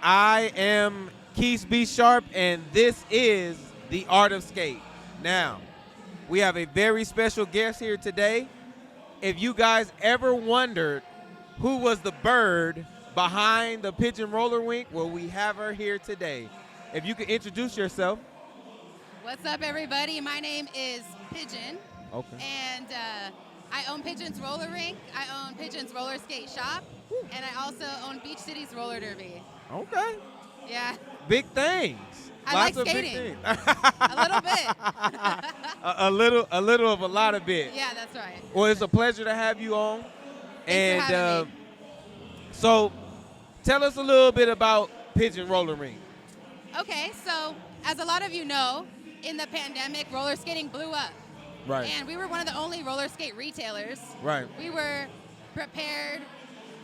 I am Keith B. Sharp, and this is The Art of Skate. Now, we have a very special guest here today. If you guys ever wondered who was the bird behind the Pigeon roller rink, well, we have her here today. If you could introduce yourself. What's up, everybody? My name is Pigeon. Okay. And I own Pigeon's Roller Rink. I own Pigeon's Roller Skate Shop. And I also own Beach City's Roller Derby. Okay. Yeah. Big things. I Lots like of skating. Big things. A little bit. a little of a lot of bit. Yeah, that's right. Well, it's a pleasure to have you on. Thanks for having me. So tell us a little bit about Pigeon Roller Rink. Okay, so as a lot of you know, in the pandemic, roller skating blew up. Right. And we were one of the only roller skate retailers. Right. We were prepared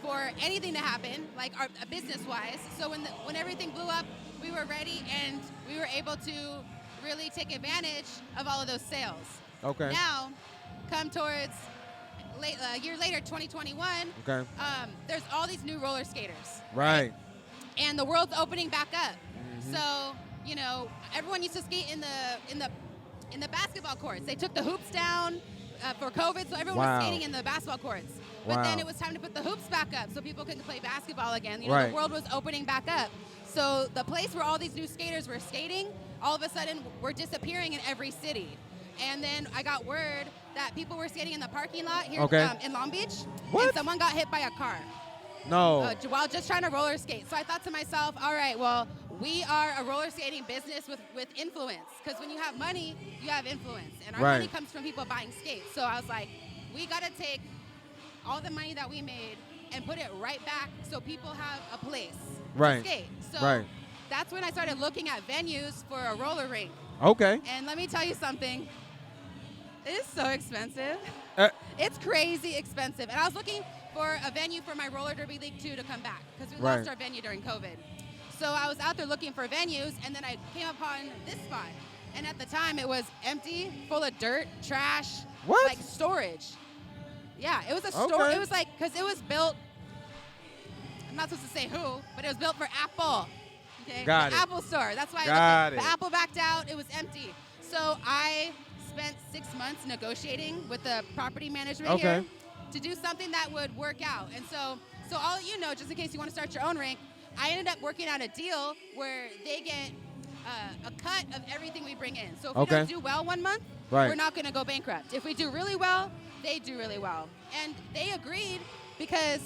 for anything to happen, like our business-wise. So when everything blew up, we were ready and we were able to really take advantage of all of those sales. Okay. Now, come towards a year later, 2021. Okay. There's all these new roller skaters. Right. And the world's opening back up. Mm-hmm. So, you know, everyone used to skate in the basketball courts. They took the hoops down for COVID, so everyone was skating in the basketball courts. But then it was time to put the hoops back up so people could play basketball again. You know, the world was opening back up. So the place where all these new skaters were skating, all of a sudden were disappearing in every city. And then I got word that people were skating in the parking lot here in Long Beach. What? And someone got hit by a car. No. While just trying to roller skate. So I thought to myself, all right, well, we are a roller skating business with influence. Because when you have money, you have influence. And our money comes from people buying skates. So I was like, we got to take all the money that we made and put it right back so people have a place to skate. So that's when I started looking at venues for a roller rink. Okay. And let me tell you something. It is so expensive. It's crazy expensive. And I was looking for a venue for my Roller Derby League 2 to come back because we lost our venue during COVID. So I was out there looking for venues, and then I came upon this spot. And at the time, it was empty, full of dirt, trash, like storage. Yeah, it was a store. It was like, because it was built, I'm not supposed to say who, but it was built for Apple. Okay? Got the it. Apple store. That's why the Apple backed out. It was empty. So I spent 6 months negotiating with the property management here to do something that would work out. And so all you know, just in case you want to start your own rink, I ended up working out a deal where they get a cut of everything we bring in. So if we don't do well one month, we're not going to go bankrupt. If we do really well, they do really well. And they agreed because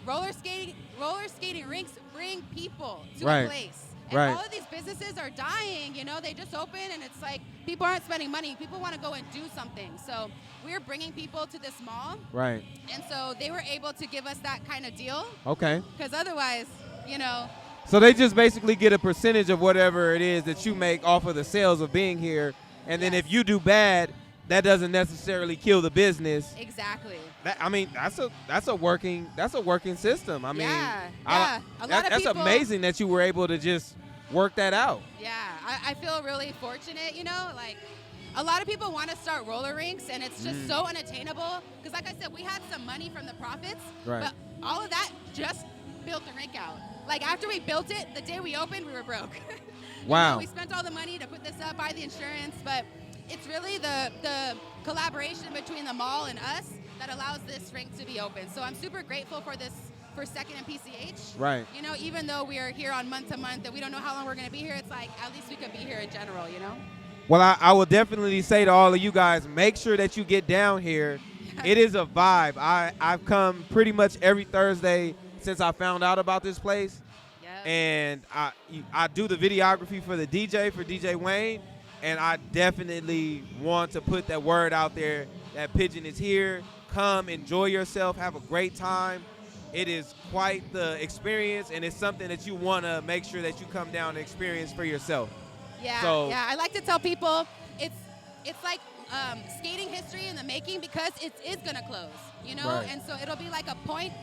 roller skating rinks bring people to a place. And all of these businesses are dying, you know, they just open and it's like people aren't spending money. People want to go and do something. So we're bringing people to this mall. Right. And so they were able to give us that kind of deal. Okay. Because otherwise, you know. So they just basically get a percentage of whatever it is that you make off of the sales of being here. And then if you do bad, that doesn't necessarily kill the business. Exactly. That's a working system. I mean, a lot of that's people, amazing that you were able to just work that out. Yeah, I feel really fortunate. You know, like a lot of people want to start roller rinks, and it's just so unattainable. Because, like I said, we had some money from the profits, but all of that just built the rink out. Like after we built it, the day we opened, we were broke. Wow. You know, we spent all the money to put this up, buy the insurance, but it's really the collaboration between the mall and us that allows this rink to be open. So I'm super grateful for this, for Second and PCH. Right. You know, even though we are here on month to month and we don't know how long we're going to be here, it's like at least we could be here in general, you know? Well, I will definitely say to all of you guys, make sure that you get down here. It is a vibe. I've come pretty much every Thursday since I found out about this place. Yep. And I do the videography for the DJ, for DJ Wayne. And I definitely want to put that word out there that Pigeon is here. Come, enjoy yourself, have a great time. It is quite the experience, and it's something that you want to make sure that you come down and experience for yourself. Yeah, I like to tell people it's like skating history in the making because it is going to close, you know? And so it'll be like a point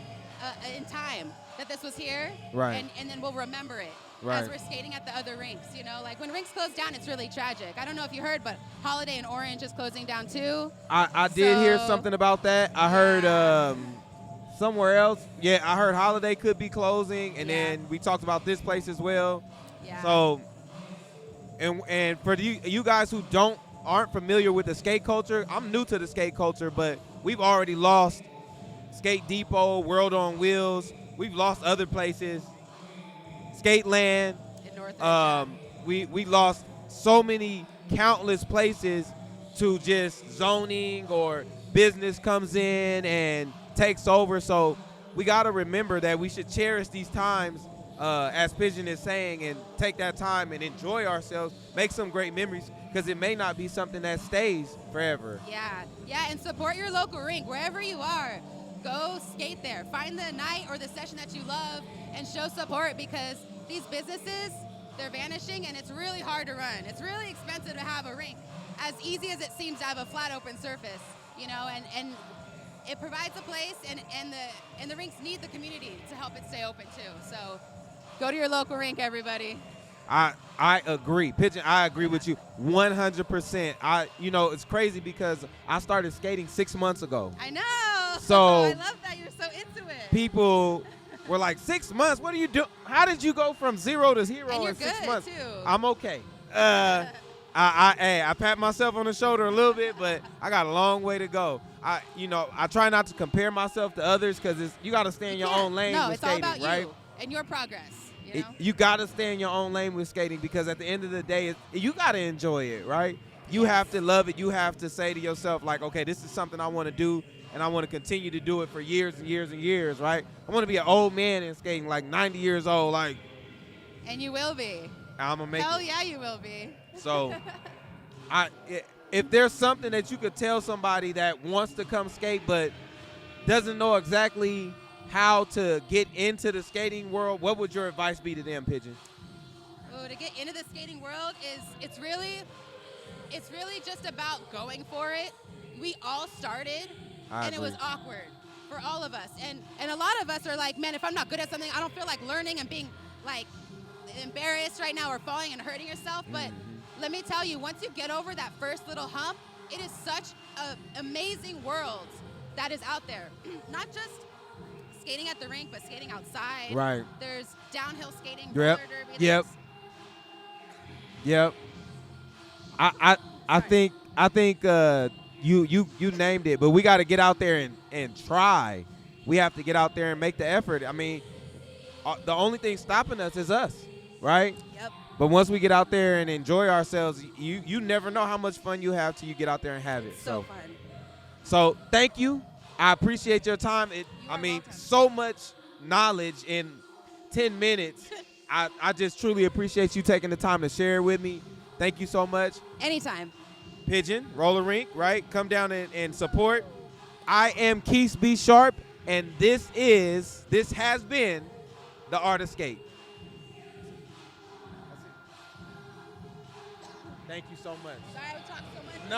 in time that this was here, and then we'll remember it. As we're skating at the other rinks, you know, like when rinks close down, it's really tragic. I don't know if you heard, but Holiday and Orange is closing down too. I did hear something about that. I heard somewhere else. Yeah, I heard Holiday could be closing, and then we talked about this place as well. Yeah. So, and for you guys who aren't familiar with the skate culture, I'm new to the skate culture, but we've already lost Skate Depot, World on Wheels. We've lost other places, Skate Land. In North we lost so many countless places to just zoning or business comes in and takes over. So we got to remember that we should cherish these times, as Pigeon is saying, and take that time and enjoy ourselves, make some great memories, because it may not be something that stays forever. Yeah, and support your local rink wherever you are. Go skate there. Find the night or the session that you love and show support, because these businesses, they're vanishing, and it's really hard to run. It's really expensive to have a rink, as easy as it seems to have a flat open surface, and it provides a place, and the rinks need the community to help it stay open too. So go to your local rink, everybody. I agree. Pigeon, I agree with you 100%. It's crazy because I started skating 6 months ago. I know. So I love that you're so into it. People were like, 6 months? What are you doing? How did you go from 0 to hero and in 6 months? Too. I'm okay. I pat myself on the shoulder a little bit, but I got a long way to go. I try not to compare myself to others, because you got to stay in your own lane with skating, it's all about right? you and your progress. You got to stay in your own lane with skating, because at the end of the day, you got to enjoy it, right? You have to love it. You have to say to yourself, like, okay, this is something I want to do, and I want to continue to do it for years and years and years, right? I want to be an old man in skating, like 90 years old, like. And you will be. I'm going to make Hell yeah, you will be. So, if there's something that you could tell somebody that wants to come skate but doesn't know exactly how to get into the skating world, what would your advice be to them, Pigeon? Oh, to get into the skating world it's really just about going for it. We all started, and it was awkward for all of us. And a lot of us are like, man, if I'm not good at something, I don't feel like learning and being like embarrassed right now or falling and hurting yourself. But let me tell you, once you get over that first little hump, it is such an amazing world that is out there. Not just skating at the rink, but skating outside. Right. There's downhill skating, roller derby. Yep. I think you named it, but we got to get out there and try. We have to get out there and make the effort. I mean, the only thing stopping us is us, right? Yep. But once we get out there and enjoy ourselves, you never know how much fun you have till you get out there and have it. So fun. So thank you. I appreciate your time. Welcome. So much knowledge in 10 minutes. I just truly appreciate you taking the time to share it with me. Thank you so much. Anytime. Pigeon, roller rink, right? Come down and support. I am Keith B. Sharp, and this has been The Art of Skate. Thank you so much. Sorry, we talked so much. No.